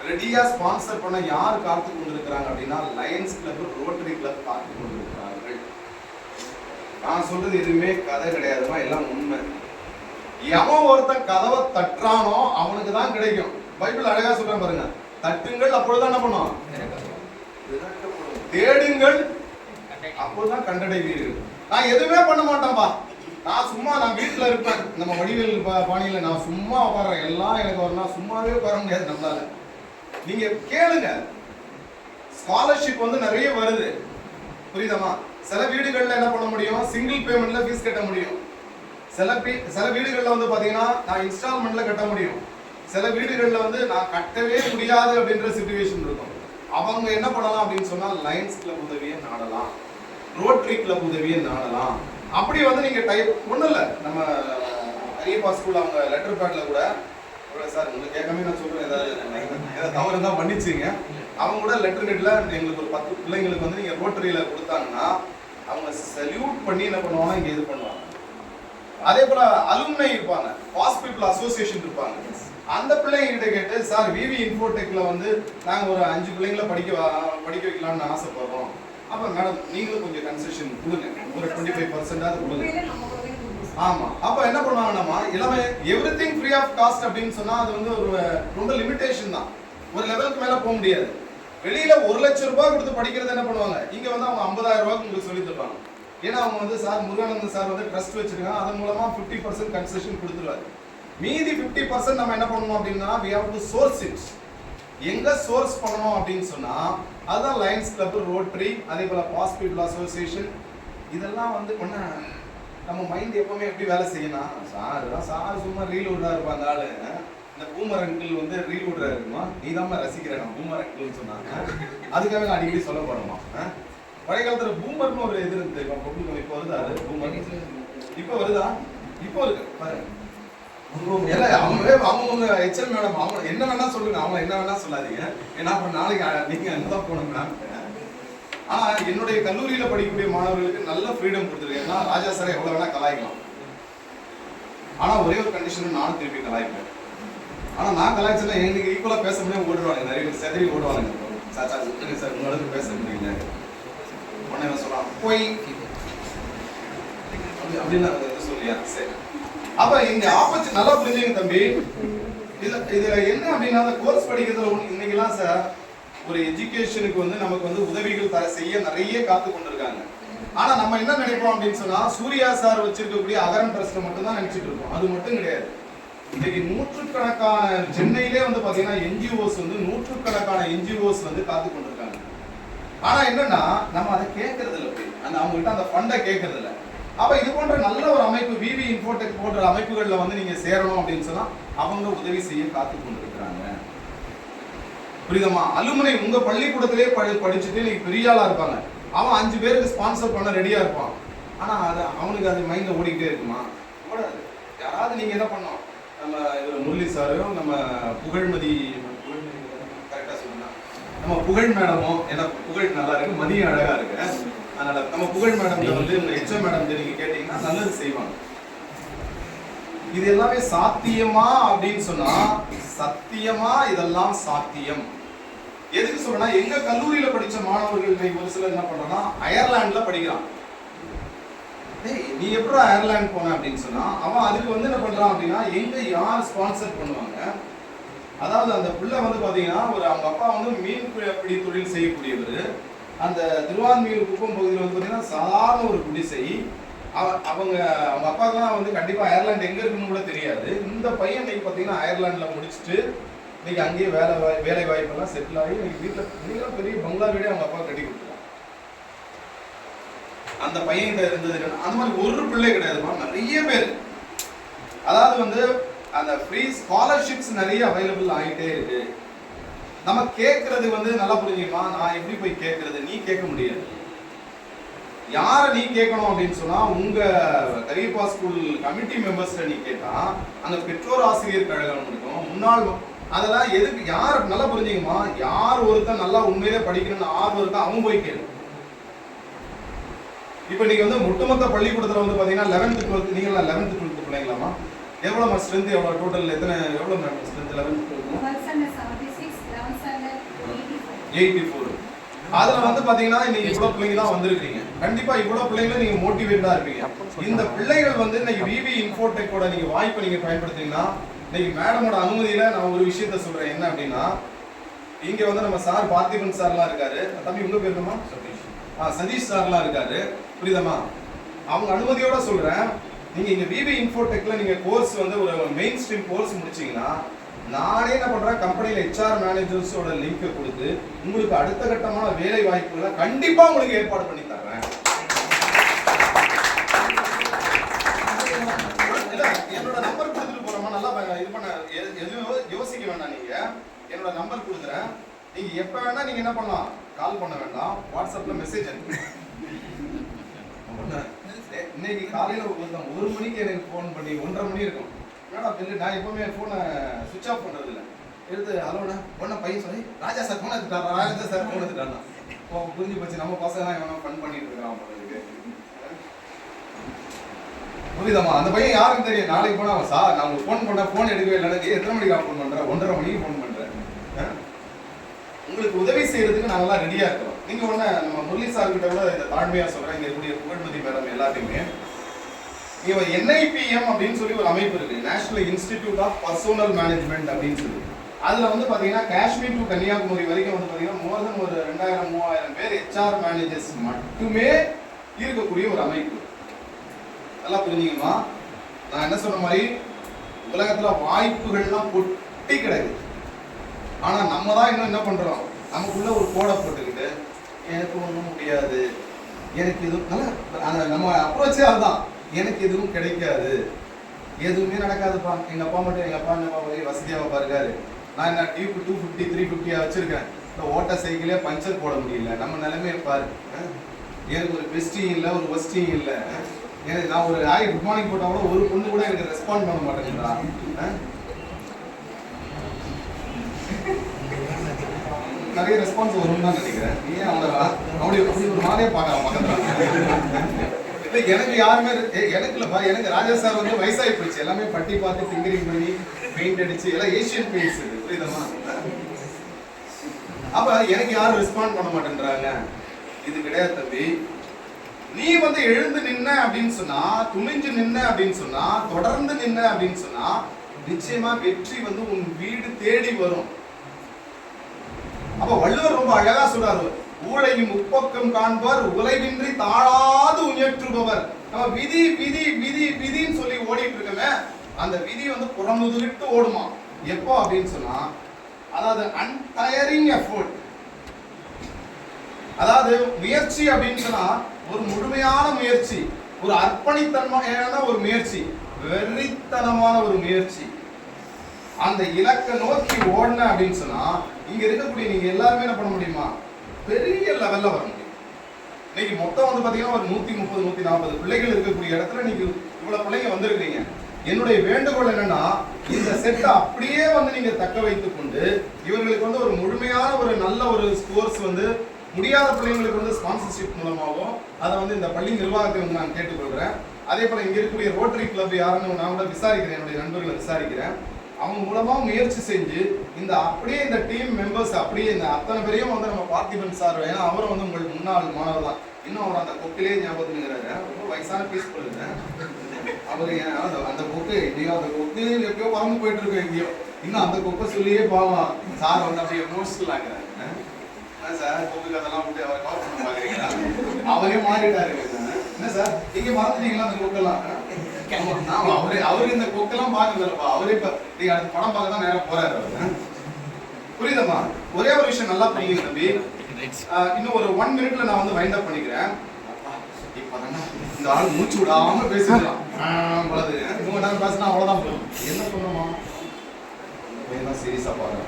ரெடியா ஸ்பான்சர் பண்ண யார் காத்து கொண்டிருக்கிறாங்க அப்படின்னா, லயன்ஸ் கிளப் ரோட்டரி கிளப் காத்து கொண்டிருக்கிறார்கள். நான் சொல்றது எதுவுமே கதை கிடையாதுமா, எல்லாம் உண்மை. எவன் ஒருத்தன் கதவை தட்டுறானோ அவனுக்கு தான் கிடைக்கும். பைபிள் அழகா சொல்றேன் பாருங்க, தட்டுங்கள் அப்பொழுதுதான் என்ன பண்ணும், தேடுங்கள் அப்போதான் கண்டடைவீர்கள். நான் எதுவுமே பண்ண மாட்டேன்பா, நான் வீட்டுல இருப்பேன். நம்ம வடிவேல் பாணியில நான் சும்மா உட்கார்றேன், எல்லாம் எனக்கு வரணும், சும்மாவே உட்கார முடியாது நம்மளால. நீங்க கேளுங்க, ஸ்காலர்ஷிப் வந்து நிறைய வருது, புரியுதமா? சில வீடுகள்ல என்ன பண்ண முடியும், சிங்கிள் பேமெண்ட்ல ஃபீஸ் கட்ட முடியும். சில வீடுகள்ல வந்து பாத்தீங்கன்னா நான் இன்ஸ்டால்மெண்ட்ல கட்ட முடியும். சில வீடுகள்ல வந்து நான் கட்டவே முடியாது அப்படின்ற சிச்சுவேஷன் இருக்கும். அவங்க என்ன பண்ணலாம் அப்படின்னு சொன்னா, லயன்ஸ் கிளப் உதவியை நாடலாம், ரோட்டரி கிளப் உதவியை நாடலாம். அப்படி வந்து நீங்க டைப் ஒண்ணும் இல்ல, நம்ம ஐயப்பா ஸ்கூல் அவங்க லெட்டர் பேட்ல கூட, சார் உங்களுக்கு கேட்காம நான் சொல்றேன், ஏதாவது தவறு தான் மன்னிச்சுங்க, அவங்க கூட லெட்டர் ஹெட்ல எங்களுக்கு ஒரு 10 பிள்ளைங்களுக்கு வந்து நீங்க ரோட்டரியில கொடுத்தாங்கன்னா அவங்க சல்யூட் பண்ணி என்ன பண்ணுவாங்க, இங்க இது பண்ணுவாங்க. அதே போல அலுமினை இருப்பாங்க, பாஸ் பீப்புள் அசோசியேஷன் இருப்பாங்க, அந்த பிள்ளைங்க கிட்ட கேட்டு, சார் விவி இன்ஃபோடெக்ல வந்து நாங்க ஒரு 5 பிள்ளைங்களை படிக்க வைக்கலாம்னு ஆசைப்படுறோம், அப்ப மேடம் நீங்களும் கொஞ்சம் கன்செஷன் கொடுங்க, ஒரு 25% கொடுங்க. ஆமா, அப்ப என்ன பண்ணுவாங்கன்னா, எல்லாமே எவ்ரிதிங் ஃப்ரீ ஆஃப் காஸ்ட் அப்படின்னு சொன்னா அது வந்து ஒரு ரொம்ப லிமிடேஷன் தான், ஒரு லெவலுக்கு மேல போக முடியாது. வெளியில 1,00,000 ரூபாய் கொடுத்து படிக்கிறது என்ன பண்ணுவாங்க, இங்க வந்து அவங்க 50,000 ரூபாய்க்கு உங்களுக்கு சொல்லி தருவாங்க. ஏன்னா அவங்க வந்து சார் முருகானந்தன் சார் வந்து ட்ரஸ்ட் வச்சிருக்காங்க, அதன் மூலமா 50% கன்செஷன் கொடுத்துருவாரு. மீதி 50% நம்ம என்ன பண்ணணும் அப்படின்னா, we have to source it. எங்க சோர்ஸ் பண்ணணும் அப்படின்னு சொன்னா, அதுதான் லயன்ஸ் கிளப், ரோட்டரி, அதே போல பாஸ் பீப்புள் அசோசியேஷன். இதெல்லாம் வந்து பண்ண நம்ம மைண்ட் எப்பவுமே எப்படி வேலை செய்யணும், சார் சும்மா ரீல் விடுறா இருப்பாங்க ஆளு, இந்த பூமர் அங்கிள் வந்து ரீல் விடுறாருமா, நீ தான் ரசிக்கிறேன் நான் பூமர் அங்கிள்னு சொன்னாங்க, அதுக்காக அடிக்கடி சொல்லப்படுமா. பழைய காலத்துல பூமர்னு ஒரு இது இருந்து இப்போ வருதா, அது பூமர் இப்போ வருதா, இப்போ இருக்கு பாருங்க. அவங்க எச்எல் மேடம் அவங்க என்ன வேணா சொல்லுங்க, அவங்க என்ன வேணா சொல்லாதீங்க, ஏன்னா அப்புறம் நாளைக்கு நீங்க அங்கதான் போனோம்னா. ஆனா என்னுடைய கல்லூரியில படிக்கக்கூடிய மாணவர்களுக்கு நல்ல ஃப்ரீடம் கொடுத்துருக்கேன். ராஜா சாரை எவ்வளவு வேணா கலாய்க்கலாம், ஆனா ஒரே ஒரு கண்டிஷன், நானும் திருப்பி கலாய்ப்பேன். ஆனா நான் கலாய்ச்சா எனக்கு ஈக்குவலா பேச முடியும், ஓடுவாங்க, நிறைய பேர் செதறி ஓடுவாங்க. சார் சார் உங்களுக்கு பேச முடியல, உடனே சொல்லலாம் போய் அப்படின்னு சொல்லியா. சரி, அப்ப இங்க ஆப்பர்ச்சுனிட்டி நல்லா புரிஞ்சுங்க தம்பி. இதுல என்ன அப்படின்னா, கோர்ஸ் படிக்கிறதுல இன்னைக்கெல்லாம் சார் ஒரு எஜுகேஷனுக்கு வந்து நமக்கு வந்து உதவிகள் செய்ய நிறைய காத்து கொண்டிருக்காங்க. ஆனா நம்ம என்ன நினைப்போம் அப்படின்னு சொன்னா, சூர்யா சார் வச்சிருக்கக்கூடிய அகரம் ட்ரஸ்ட் மட்டும் தான் நினைச்சிட்டு இருக்கோம். அது மட்டும் கிடையாது. இன்னைக்கு நூற்றுக்கணக்கான சென்னையிலே வந்து பாத்தீங்கன்னா என்ஜிஓஸ் வந்து நூற்றுக்கணக்கான என்ஜிஓஸ் வந்து காத்து கொண்டிருக்காங்க. ஆனா என்னன்னா நம்ம அதை கேட்கறது இல்லை, அந்த அவங்க கிட்ட அந்த ஃபண்டை கேட்கறது இல்லை. அப்ப இது போன்ற நல்ல ஒரு அமைப்பு விவி இன்ஃபோடெக் போன்ற அமைப்புகள்ல வந்து நீங்க சேரணும் அப்படின்னு சொன்னா அவங்க உதவி செய்ய காத்து கொண்டிருக்கிறாங்க. புரியுதமா? அலுமினை உங்க பள்ளிக்கூடத்திலே படிச்சுட்டு நீங்க பெரிய ஆளா இருப்பாங்க, அவன் 5 பேருக்கு ஸ்பான்சர் பண்ண ரெடியா இருப்பான். ஆனா அது அவனுக்கு அது மைண்ட்ல ஓடிக்கிட்டே இருக்குமா? ஓடாது. யாராவது நீங்க என்ன பண்ணோம், நம்ம இதுல முரளி சாரும் நம்ம புகழ்மதி கரெக்டா சொல்லுங்க, நம்ம புகழ் மேடமும், என்ன புகழ் நல்லா இருக்கு, மதியம் அழகா இருக்கு, அதனால நம்ம புகழ் மேடம் வந்து எச்எம் மேடம் நீங்க கேட்டீங்கன்னா நல்லது செய்வாங்க. இது எல்லாமே சாத்தியமா அப்படின்னு சொன்னா, சத்தியமா இதெல்லாம் சாத்தியம். எதுக்கு சொல்றேன்னா, எங்க கல்லூரியில படிச்ச மாணவர்கள் ஒரு சிலர் என்ன பண்றாங்கன்னா அயர்லாந்துல படிக்கிறான். நீ எப்படி அயர்லாந்து போன அப்படின்னு சொன்னா, அவன் அதுக்கு வந்து என்ன பண்றான் அப்படின்னா, எங்க யார் ஸ்பான்சர் பண்ணுவாங்க, அதாவது அந்த பிள்ளை வந்து பாத்தீங்கன்னா ஒரு அவங்க அப்பா வந்து மீன் பிடி தொழில் செய்யக்கூடியவர். அந்த திருவான்மியூர் குப்பம் பகுதியில் வந்து பாத்தீங்கன்னா சாதாரண ஒரு குடிசை. அவங்க அப்பாக்கெல்லாம் வந்து கண்டிப்பா அயர்லாந்து எங்க இருக்குன்னு கூட தெரியாது. இந்த பையன் இன்னைக்கு பாத்தீங்கன்னா அயர்லாந்துல முடிச்சுட்டு இன்னைக்கு அங்கேயே வேலை வாய்ப்பெல்லாம் செட்டில் ஆகி இன்னைக்கு வீட்டில் பெரிய பங்களா வீடே அவங்க அப்பா கட்டி கொடுத்துருக்காங்க. அந்த பையன்கிட்ட இருந்தது அந்த மாதிரி ஒரு பிள்ளை கிடையாதுமா, நிறைய பேர். அதாவது வந்து அந்த ஃப்ரீ ஸ்காலர்ஷிப்ஸ் நிறைய அவைலபிள் ஆகிட்டே இருக்கு. நம்ம கேட்கறது வந்து நல்லா புரிஞ்சுக்கமா, நான் எப்படி போய் கேட்கறது, நீ கேட்க முடியாது. யாரை நீ கேட்கணும் அப்படின்னு சொன்னா உங்க கரியப்பா ஸ்கூல் கமிட்டி மெம்பர்ஸ்ட நீ கேட்டா அந்த பெற்றோர் ஆசிரியர் கழகம் இருக்கும் முன்னாள், அதெல்லாம் எதுக்கு, யார் நல்லா புரிஞ்சுக்கமா, யார் ஒருத்தன் நல்லா உண்மையிலே படிக்கணும்னு ஆர்வம் இருக்கா அவன் போய் கேளு. இப்ப நீங்க வந்து ஒட்டுமொத்த பள்ளிக்கூடத்துல வந்து பாத்தீங்கன்னா 11th 12th நீங்களா 11th 12th பிள்ளைங்களாமா, எவ்வளவு ஸ்ட்ரென்த், எவ்வளவு டோட்டல், எத்தனை, எவ்வளவு மேம் ஸ்ட்ரென்த் 11th 84. அதுல வந்து பாத்தீங்கன்னா இன்னைக்கு இவ்வளவு பிள்ளைங்க தான் வந்திருக்கீங்க. கண்டிப்பா இவ்வளவு பிள்ளைங்களும் நீங்க மோட்டிவேட்டடா இருப்பீங்க. இந்த பிள்ளைகள் வந்து இன்னைக்கு விவி இன்ஃபோடெக்கோட நீங்க வாய்ப்பை நீங்க பயன்படுத்தினீங்கன்னா, இன்னைக்கு மேடமோட அனுமதியில நான் ஒரு விஷயத்த சொல்றேன். என்ன அப்படின்னா, இங்க வந்து நம்ம சார் பார்த்திபன் சார்லாம் இருக்காரு. தம்பி உங்க பேர் என்னமா? சதீஷ் சார்லாம் இருக்காரு. புரியுதமா? அவங்க அனுமதியோட சொல்றேன், நீங்க இங்க விவி இன்ஃபோடெக்ல நீங்க கோர்ஸ் வந்து ஒரு மெயின் ஸ்ட்ரீம் கோர்ஸ் முடிச்சீங்கன்னா, நானே என்ன பண்றேன், கம்பெனில ஹெச்ஆர் மேனேஜர்ஸோட லிங்கை கொடுத்து உங்களுக்கு அடுத்த கட்டமான வேலை வாய்ப்புகளை கண்டிப்பா உங்களுக்கு ஏற்பாடு பண்ணி தர்றேன். என்னோட நம்பர் கொடுத்துட்டு போறோமா, நல்லா இது பண்ண எதுவும் யோசிக்க வேண்டாம். நீங்க என்னோட நம்பர் கொடுக்குறேன், நீங்க எப்ப வேணா நீங்க என்ன பண்ணலாம், கால் பண்ண வேண்டாம், வாட்ஸ்அப்ல மெசேஜ் அனுப்புங்க. இன்னைக்கு காலையில 1 மணிக்கு எனக்கு போன் பண்ணி 1:30 மணி இருக்கும், மேடம் இல்லை நான் எப்பவுமே ஃபோனை சுவிட்ச் ஆஃப் பண்ணுறது இல்லை, எடுத்து ஹலோண்ணா ஒன்றா பையன் சொல்லி ராஜா சார் ஃபோன் எடுத்துட்டாரா, ராஜா சார் ஃபோன் எடுத்துட்டாருண்ணா. இப்போ புரிஞ்சு போச்சு, நம்ம பசங்க தான் எவனா ஃபன் பண்ணிட்டு இருக்கிறான் உங்களுக்கு. புரியுதாம்மா? அந்த பையன் யாருன்னு தெரியும். நாளைக்கு போனால் சார் நான் உங்களுக்கு ஃபோன் பண்ண ஃபோன் எடுக்கவே இல்லைன்னு, எத்தனை மணிக்கு ஃபோன் பண்ணுறேன், 1:30 மணிக்கு ஃபோன் பண்ணுறேன். உங்களுக்கு உதவி செய்யறதுக்கு நாங்கள்லாம் ரெடியாக இருக்கிறோம். நீங்கள் ஒன்று நம்ம முரளி சார்கிட்ட கூட இந்த தாழ்மையாக சொல்கிறேன், இங்கே இருக்கக்கூடிய புகழ்மதி மேடம் எல்லாத்தையுமே, இவ NIPM அப்படின்னு சொல்லி ஒரு அமைப்பு இருக்கு, National Institute of Personnel Management அப்படின்னு சொல்லி. அதுல வந்து பாத்தீங்கன்னா காஷ்மீர் டு கன்னியாகுமரி வரைக்கும் வந்து பாத்தீங்கன்னா மோர் தென் ஒரு 2000-3000 பேர் HR மேனேஜர்ஸ் மட்டுமே இருக்கக்கூடிய ஒரு அமைப்பு. நல்லா புரிஞ்சுக்கமா, நான் என்ன சொன்ன மாதிரி உலகத்துல வாய்ப்புகள்லாம் கொட்டி கிடக்கு. ஆனா நம்ம தான் இன்னும் என்ன பண்றோம், நமக்குள்ள ஒரு கோடை போட்டுக்கிட்டு எனக்கு ஒன்றும் முடியாது, எனக்கு இது நல்லா நம்ம அப்ரோச்சே அதுதான், எனக்கு எதுவும் கிடைக்காது, எதுவுமே நடக்காதுப்பா, எங்க அப்பா மட்டும், எங்க அப்பா வசதியாக பாருக்காரு, நான் என்ன டியூப் 250 350 வச்சிருக்கேன், இந்த ஓட்ட சைக்கிளே பஞ்சர் போட முடியல, நம்ம நிலைமையை பாரு, எனக்கு ஒரு பெஸ்டிங் இல்லை, ஒரு ஒஸ்டிங் இல்லை, எனக்கு நான் ஒரு குட் மார்னிங் போட்டா கூட ஒரு பொண்ணு கூட எனக்கு ரெஸ்பாண்ட் பண்ண மாட்டேங்கிறா. நிறைய ரெஸ்பான்ஸ் வரும்னு தான் நினைக்கிறேன். ஏன் அப்படி ஒரு மாதிரியே பார்க்கலாம் பக்கத்துல. இல்லை எனக்கு யாருமே எனக்கு இல்லைப்பா, எனக்கு ராஜா சார் வந்து வயசாகி போயிடுச்சு, எல்லாமே பட்டி பார்த்து ஃபிங்கரிங் பண்ணி பெயிண்ட் அடிச்சு எல்லாம் ஏஷியன் பெயிண்ட்ஸ் இது, புரியுதமா? அப்ப எனக்கு யாரும் ரெஸ்பாண்ட் பண்ண மாட்டேன்றாங்க. இது கிடையாது தம்பி. நீ வந்து எழுந்து நின்ன அப்படின்னு சொன்னா, துணிஞ்சு நின்ன அப்படின்னு சொன்னா, தொடர்ந்து நின்ன அப்படின்னு சொன்னா, நிச்சயமா வெற்றி வந்து உன் வீடு தேடி வரும். அப்ப வள்ளுவர் ரொம்ப அழகா சொல்றாரு, ஊழையும் முப்பக்கம் காண்பார் உழைவின்றி தாழாது உயற்றுபவர். நம்ம விதி விதி விதி விதின்னு சொல்லி ஓடிட்டு இருக்கமே, அந்த விதி வந்து புறமுதுகிட்டு ஓடுமா. எப்போ அப்படின்னு சொன்னா, அதாவது அன்டயரிங் எஃபோர்ட், அதாவது முயற்சி அப்படின்னு சொன்னா ஒரு முழுமையான முயற்சி, ஒரு அர்ப்பணித்தன்மையான ஒரு முயற்சி, வெறித்தனமான ஒரு முயற்சி. அந்த இலக்கை நோக்கி ஓடன அப்படின்னு சொன்னா, இங்க இருக்கக்கூடிய நீங்க எல்லாருமே என்ன பண்ண முடியுமா, பெரிய லெவல்ல வர முடியும். இன்னைக்கு மொத்தம் வந்து பாத்தீங்கன்னா ஒரு 130 140 பிள்ளைகள் இருக்கக்கூடிய இடத்துல நீங்க இவ்வளவு பிள்ளைங்க வந்திருக்கீங்க. என்னுடைய வேண்டுகோள் என்னன்னா, இந்த செட்டை அப்படியே வந்து நீங்க தக்க வைத்துக் கொண்டு இவர்களுக்கு வந்து ஒரு முழுமையான ஒரு நல்ல ஒரு ஸ்கோர்ஸ் வந்து முடியாத பிள்ளைங்களுக்கு வந்து ஸ்பான்சர்ஷிப் மூலமாகவும் அதை வந்து இந்த பள்ளி நிர்வாகத்தை வந்து நான் கேட்டுக்கொள்கிறேன். அதே போல இங்க இருக்கக்கூடிய ரோட்டரி கிளப் யாருன்னு நான் கூட விசாரிக்கிறேன், என்னுடைய நண்பர்களை விசாரிக்கிறேன். அவங்க மூலமா முயற்சி செஞ்சு இந்த அப்படியே இந்த டீம் மெம்பர்ஸ் அப்படியே இந்த அத்தனை பேரையும் வந்து நம்ம பார்த்திபன் சார், ஏன்னா அவரும் வந்து உங்களுக்கு முன்னாள் மாணவர் தான், இன்னும் அவர் அந்த கொக்கிலே ஞாபகத்துங்கிறாரு, ரொம்ப வயசான பீஸ் பண்ணுங்க அவரு. அந்த கொக்கு எங்கேயோ, அந்த கொக்கு எப்பயோ பறந்து போயிட்டு இருக்கு எங்கேயோ, இன்னும் அந்த கொக்கை சொல்லியே பாவம் சார் வந்து அப்படியே எமோஷனல் ஆகுறாரு. சார் கொக்கு அதெல்லாம் விட்டு அவரை கவர் பண்ண பாக்குறீங்களா, அவரே மாறிட்டாரு. என்ன சார் நீங்க மறந்துட்டீங்களா அந்த கொக்கெல்லாம்? அவரு இந்த கொக்கெல்லாம் பாக்குறதுப்பா, அவரே இப்ப நீங்க அடுத்த படம் பார்க்க தான் நேரம் போறாரு அவரு. புரியுதம்மா? ஒரே ஒரு விஷயம் நல்லா புரியுங்க தம்பி, இன்னும் ஒரு 1 மினிட்ல நான் வந்து வைண்ட் அப் பண்ணிக்கிறேன். இப்பதானே இந்த ஆள் மூச்சு விடாம பேசிடலாம். அவ்வளவு இவங்க நேரம் பேசினா அவ்வளவுதான் போதும். என்ன பண்ணுமா பையன் சீரியஸா பாருங்க.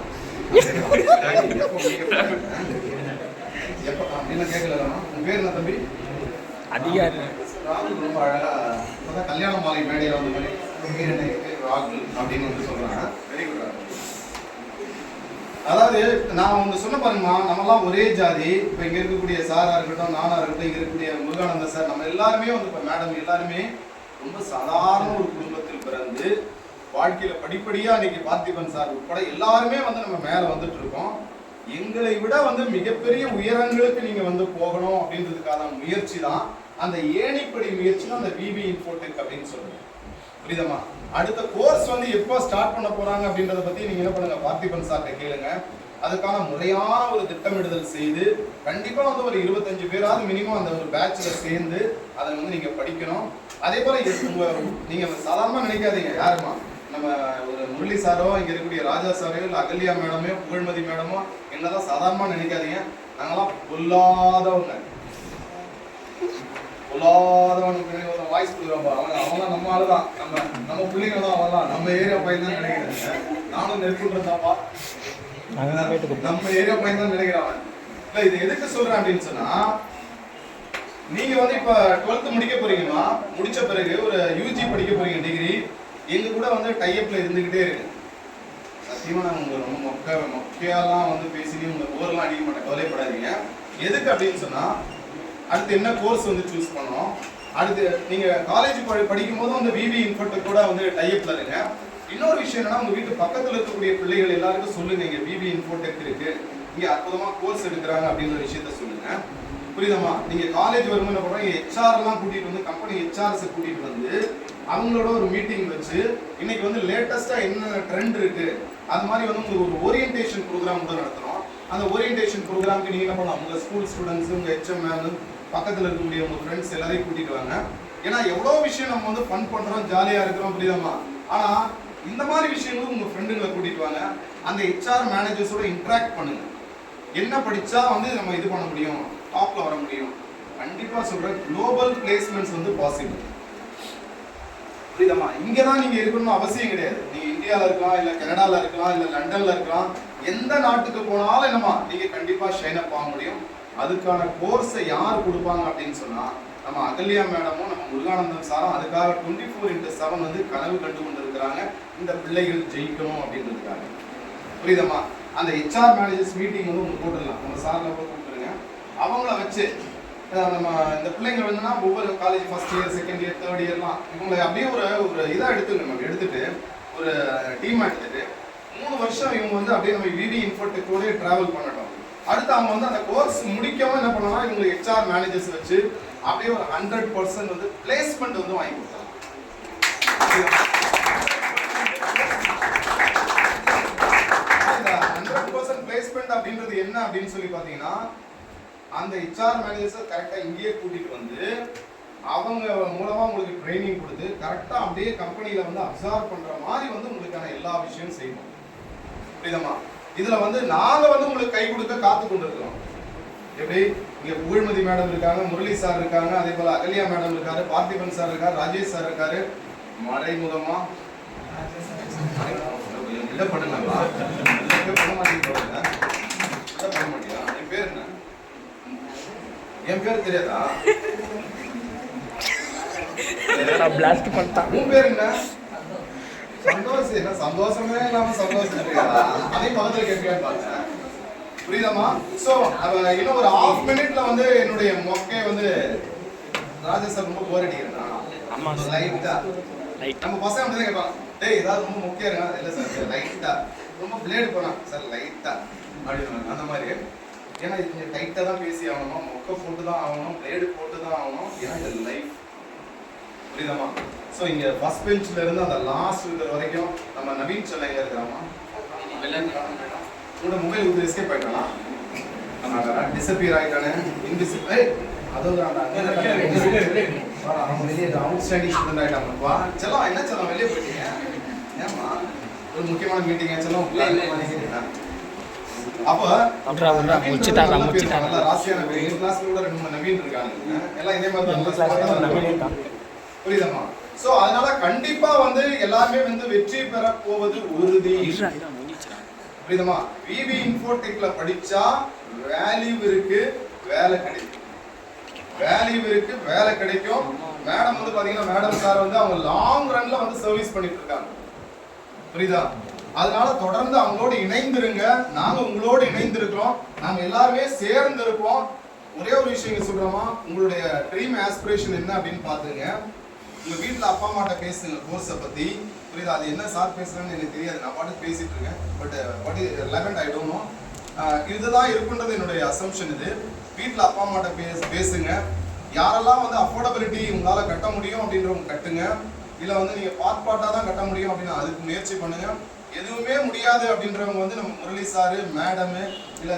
எப்ப அப்படின்னு கேட்கலமா. உன் பேர் என்ன தம்பி? அதிகாரி ராகுல். ரொம்ப அழகா இப்பதான் கல்யாண மாலை மேடையில வந்த மாதிரி பேர் என்ன ராகுல் அப்படின்னு வந்து சொல்றாங்க. Very good. அதாவது நான் ஒன்று சொன்ன பாருங்கம்மா, நம்மலாம் ஒரே ஜாதி. இப்போ இங்கே இருக்கக்கூடிய சாரா இருக்கட்டும், நானா இருக்கட்டும், இங்கே இருக்கக்கூடிய முருகானந்த சார், நம்ம எல்லாருமே வந்து இப்போ மேடம் எல்லாருமே ரொம்ப சாதாரண ஒரு குடும்பத்தில் பிறந்து வாழ்க்கையில் படிப்படியாக இன்னைக்கு பார்த்திபன் சார் உட்பட எல்லாருமே வந்து நம்ம மேலே வந்துட்டு இருக்கோம். எங்களை விட வந்து மிகப்பெரிய உயரங்களுக்கு நீங்கள் வந்து போகணும் அப்படின்றதுக்கான முயற்சி தான், அந்த ஏணிப்படி முயற்சி தான் அந்த விவி இன்ஃபோடெக் அப்படின்னு சொல்லுங்க. புரியுதமா? அடுத்த கோர்ஸ் வந்து எப்போ ஸ்டார்ட் பண்ண போறாங்க அப்படின்றத பத்தி நீங்க என்ன பண்ணுங்க, பார்த்திபன் சார்கிட்ட கேளுங்க. அதுக்கான முறையான ஒரு திட்டமிடுதல் செய்து கண்டிப்பா வந்து ஒரு 25 பேராவது மினிமம் அந்த ஒரு பேட்ச்ல சேர்ந்து அதை வந்து நீங்க படிக்கணும். அதே போல நீங்க சாதாரணமா நினைக்காதீங்க. யாருமா நம்ம ஒரு முரளி சாரோ, இங்க இருக்கக்கூடிய ராஜா சாரோ, இல்ல அகல்யா மேடமோ, புகழ்மதி மேடமோ என்னதான் சாதாரணமா நினைக்காதீங்க. நாங்கெல்லாம் பொல்லாதவங்க. வாய்ஸ் கொடுக்குறோம். அவங்களாம் நம்ம ஆளுதான், நம்ம பிள்ளைங்க தான், அவங்களாம் நம்ம ஏரியா பையன் தான் நினைக்கிறேன். நானும் நெருப்புன்றதாப்பா, நம்ம ஏரியா பையன் தான் நினைக்கிறான். இல்ல இது எதுக்கு சொல்றேன் அப்படின்னு சொன்னா, நீங்க வந்து இப்ப 12th முடிக்க போறீங்கன்னா, முடிச்ச பிறகு ஒரு யூஜி படிக்க போறீங்க டிகிரி, எங்க கூட வந்து டைப்ல இருந்துகிட்டே இருக்கு. சத்தியமா நான் உங்க ரொம்ப மொக்கையெல்லாம் வந்து பேசி உங்க போர்லாம் அடிக்க மாட்டேன், கவலைப்படாதீங்க. எதுக்கு அப்படின்னு சொன்னா, அடுத்து என்ன கோர்ஸ் வந்து சூஸ் பண்ணோம், அடுத்து நீங்க காலேஜ் படிக்கும் போது வந்து விவி இன்ஃபோடெக் கூட வந்து டைப்ல இருங்க. இன்னொரு விஷயம் என்னன்னா, உங்க வீட்டு பக்கத்துல இருக்கக்கூடிய பிள்ளைகள் எல்லாருக்கும் சொல்லுங்க, இங்க விவி இன்ஃபோடெக் இருக்கு, இங்க அற்புதமா கோர்ஸ் எடுக்கிறாங்க அப்படின்ற விஷயத்த சொல்லுங்க. புரியுதமா? நீங்க காலேஜ் வரும்போது என்ன பண்றோம், ஹெச்ஆர் எல்லாம் கூட்டிட்டு வந்து, கம்பெனி ஹெச்ஆர்ஸ் கூட்டிட்டு வந்து அவங்களோட ஒரு மீட்டிங் வச்சு இன்னைக்கு வந்து லேட்டஸ்டா என்ன ட்ரெண்ட் இருக்கு அது மாதிரி வந்து உங்களுக்கு ஒரு ஓரியன்டேஷன் ப்ரோக்ராம் கூட நடத்துறோம். அந்த ஓரியன்டேஷன் ப்ரோக்ராமுக்கு நீங்க என்ன பண்ணலாம், உங்க ஸ்கூல் ஸ்டூடெண்ட்ஸ், உங்க ஹெச்எம் மேம், பக்கத்துல இருக்கக்கூடிய உங்க ஃப்ரெண்ட்ஸ் எல்லாரையும் கூட்டிட்டு வாங்க. ஏன்னா எவ்வளவு விஷயம் நம்ம வந்து ஃபன் பண்றோம், ஜாலியா இருக்கிறோம், புரியுதாமா? ஆனா இந்த மாதிரி விஷயங்களும் உங்க ஃப்ரெண்டுங்களை கூட்டிட்டு வாங்க. அந்த ஹெச்ஆர் மேனேஜர்ஸோட இன்டராக்ட் பண்ணுங்க. என்ன படிச்சா வந்து நம்ம இது பண்ண முடியும், டாப்ல வர முடியும். கண்டிப்பா சொல்றேன், குளோபல் பிளேஸ்மெண்ட்ஸ் வந்து பாசிபிள். புரியுதாமா? இங்கதான் நீங்க இருக்கணும்னு அவசியம் கிடையாது. நீங்க இந்தியால இருக்கலாம், இல்ல கனடால இருக்கலாம், இல்ல லண்டன்ல இருக்கலாம். எந்த நாட்டுக்கு போனாலும் என்னமா நீங்க கண்டிப்பா ஷைன் அப் ஆக முடியும். அதுக்கான கோர்ஸை யார் கொடுப்பாங்க அப்படின்னு சொன்னா, நம்ம அகல்யா மேடமும் நம்ம முருகானந்தம் சாரும் அதுக்காக 24/7 வந்து கனவு கண்டு கொண்டு இருக்கிறாங்க, இந்த பிள்ளைகள் ஜெயிக்கணும் அப்படின்றதுக்காக. புரியுதமா? அந்த ஹெச்ஆர் மேனேஜர்ஸ் மீட்டிங் வந்து உங்களுக்கு போட்டுடலாம், நம்ம சார்ல போய் கொடுத்துருங்க. அவங்கள வச்சு நம்ம இந்த பிள்ளைங்க வந்துன்னா ஒவ்வொரு college first year, second year, third இயர்லாம் இவங்களை அப்படியே ஒரு இதாக நம்ம எடுத்துட்டு ஒரு டீமாக எடுத்துட்டு 3 வருஷம் இவங்க வந்து அப்படியே நம்ம விவி இன்ஃபோடெக்கோட டிராவல் பண்ணட்டும். அடுத்து அவங்க வந்து அந்த கோர்ஸ் முடிக்கவும் என்ன பண்ணலாம், இவங்க ஹெச்ஆர் மேனேஜர்ஸ் வச்சு அப்படியே ஒரு 100% வந்து பிளேஸ்மெண்ட் வந்து வாங்கி கொடுத்தாங்க. இந்த 100% பிளேஸ்மெண்ட் அப்படின்றது என்ன அப்படின்னு சொல்லி பார்த்தீங்கன்னா, அந்த ஹெச்ஆர் மேனேஜர்ஸை கரெக்டாக இங்கேயே கூட்டிட்டு வந்து அவங்க மூலமா உங்களுக்கு ட்ரைனிங் கொடுத்து கரெக்டா அப்படியே கம்பெனியில வந்து அப்சர்வ் பண்ற மாதிரி வந்து உங்களுக்கான எல்லா விஷயமும் செய்யணும். புரியுதமா? இதுல வந்து நாங்க வந்து உங்களுக்கு கை கொடுக்க காத்து கொண்டிருக்கிறோம். எப்படி இங்க புகழ்மதி மேடம் இருக்காங்க, முரளி சார் இருக்காங்க, அதே போல அகல்யா மேடம் இருக்காரு, பார்த்திபன் சார் இருக்காரு, ராஜேஷ் சார் இருக்காரு. மறைமுகமா இல்ல பண்ணுங்களா, பண்ண மாட்டீங்க, பண்ண மாட்டியா? என் பேர் என்ன? என் பேர் தெரியாதா? பிளாஸ்ட் பண்ணிட்டான். உன் பேர் என்ன? சந்தோஷம். என்ன சந்தோஷமே இல்லாம சந்தோஷம் தெரியாதா? அதையும் பக்கத்துல கேட்கலான்னு பார்த்தேன். புரியுதாமா? சோ இன்னும் ஒரு 1/2 மினிட்ல வந்து என்னுடைய மொக்கை வந்து ராஜா சார் ரொம்ப போர் அடிக்கிறா. ஆமா லைட்டா நம்ம பசங்க வந்து கேட்பாங்க, டேய் ஏதாவது ரொம்ப மொக்கையா இருக்கா? இல்ல சார் லைட்டா. ரொம்ப பிளேடு போனா சார் லைட்டா அப்படின்னு அந்த மாதிரி. ஏன்னா இது டைட்டா தான் பேசி ஆகணும், மொக்கை போட்டு தான் ஆகணும், பிளேடு போட்டு தான் ஆகணும். ஏன்னா இது லைஃப். புரியுதாமா? ஸோ இங்க ஃபர்ஸ்ட் பெஞ்ச்ல இருந்து அந்த லாஸ்ட் இருக்கிற வரைக்கும் நம்ம நவீன் சென்னையில இருக்கிறாமா, உங்களோட மொபைல் வந்து எஸ்கேப் ஆயிட்டானா, டிசப்பியர் ஆயிட்டானே, இன்விசிபிள். அதுதான் அவன் வெளியே அவுட்ஸ்டாண்டிங் ஸ்டூடெண்ட் ஆயிட்டாங்கப்பா. செல்லம் என்ன செல்லம் வெளியே போயிட்டீங்க? ஏமா ஒரு முக்கியமான மீட்டிங் செல்லம் அப்ப முடிச்சிட்டாரா நல்ல ராசியான பேர். எங்க கிளாஸ்ல கூட 2 3 நவீன் இருக்காங்க. எல்லாம் இதே மாதிரி தான் புரியுதம்மா? சோ அதனால கண்டிப்பா வந்து எல்லாமே வந்து வெற்றி பெற போவது உறுதி. புரியுதமா? விவி இன்ஃபோடெக்ல படிச்சா வேல்யூ இருக்கு, வேலை கிடைக்கும். வேல்யூ இருக்கு, வேலை கிடைக்கும். மேடம் வந்து பாத்தீங்கன்னா மேடம் சார் வந்து அவங்க லாங் ரன்ல வந்து சர்வீஸ் பண்ணிட்டு இருக்காங்க. புரியுதா? அதனால தொடர்ந்து அவங்களோட இணைந்திருங்க. நாங்க உங்களோட இணைந்திருக்கிறோம். நாங்க எல்லாருமே சேர்ந்து இருப்போம். ஒரே ஒரு விஷயம் சொல்றோமா, உங்களுடைய ட்ரீம் ஆஸ்பிரேஷன் என்ன அப்படின்னு பாத்துங்க. உங்க வீட்டுல அப்பா அம்மாட்ட பேசுங்க கோர்ஸை பத்தி. புரியுதா? அது என்ன சார் பேசுறேன்னு எனக்கு தெரியாது, நான் பாட்டு பேசிட்டு இருக்கேன். But what is relevant I don't know. இதுதான் இருக்குன்றது என்னுடைய அசம்ஷன். இது வீட்டுல அப்பா அம்மாட்ட பேசுங்க. யாரெல்லாம் வந்து அஃபோர்டபிலிட்டி உங்களால கட்ட முடியும் அப்படின்றவங்க கட்டுங்க. இல்ல வந்து நீங்க பார்ட்டா தான் கட்ட முடியும் அப்படின்னா அதுக்கு முயற்சி பண்ணுங்க. எதுவுமே முடியாது அப்படின்றவங்க வந்து நம்ம முரளி சாரு, மேடம், இல்ல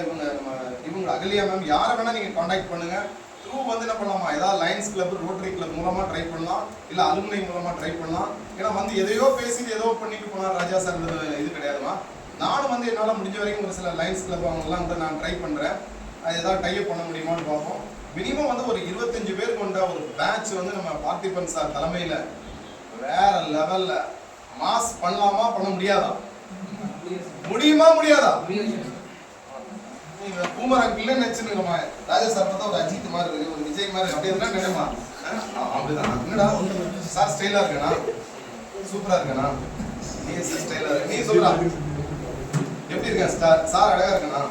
இவங்க அகலியா மேம், யாரை வேணா நீங்க கான்டாக்ட் பண்ணுங்க. த்ரூ வந்து என்ன பண்ணலாமா, ஏதாவது லயன்ஸ் கிளப், ரோட்டரி கிளப் மூலமா ட்ரை பண்ணலாம், இல்ல அலுமினி மூலமா ட்ரை பண்ணலாம். ஏன்னா வந்து எதையோ பேசிட்டு ஏதோ பண்ணிட்டு போனா ராஜா சார் இது கிடையாதுமா. நானும் வந்து என்னால முடிஞ்ச வரைக்கும் ஒரு சில லயன்ஸ் கிளப் அவங்கெல்லாம் வந்து நான் ட்ரை பண்றேன். அது ஏதாவது டைப் பண்ண முடியுமான்னு பார்ப்போம். மினிமம் வந்து ஒரு 25 பேர் கொண்ட ஒரு பேட்ச் வந்து நம்ம பார்த்திபன் சார் தலைமையில வேற லெவல்ல மாஸ் பண்ணலாமா, பண்ண முடியாதா? முடியுமா முடியாதா? நீங்க பூமரங் இல்ல நினைச்சுங்கம்மா. ராஜா சார் பார்த்தா ஒரு அஜித் மாதிரி இருக்கு, ஒரு விஜய் மாதிரி அப்படி எல்லாம் நினைமா. அப்படிதான். என்னடா சார் ஸ்டைலா இருக்கனா, சூப்பரா இருக்கனா, நீ ஸ்டைலா இருக்கு, நீ சொல்றா எப்படி இருக்க சார் அழகா இருக்கனா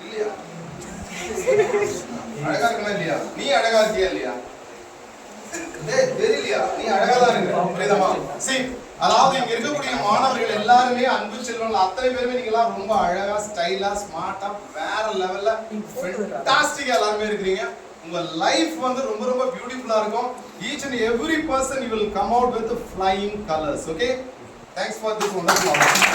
இல்லையா? அழகா இருக்கனா இல்லையா? நீ அழகா இருக்கியா இல்லையா? தெரியலையா? நீ அழகா தான் இருக்க. புரியுதமா? சரி, அதாவது இங்க இருக்கக்கூடிய மாணவர்கள் எல்லாருமே அன்பு செல்வங்கள் அத்தனை பேருமே நீங்க எல்லாம் ரொம்ப அழகா, ஸ்டைலா, ஸ்மார்ட்டா, வேற லெவல்ல ஃபேண்டாஸ்டிக்கா எல்லாருமே இருக்கீங்க. உங்க லைஃப் வந்து ரொம்ப ரொம்ப பியூட்டிஃபுல்லா இருக்கும். Each and every person you will come out with flying colors. Okay? Thanks for this wonderful opportunity.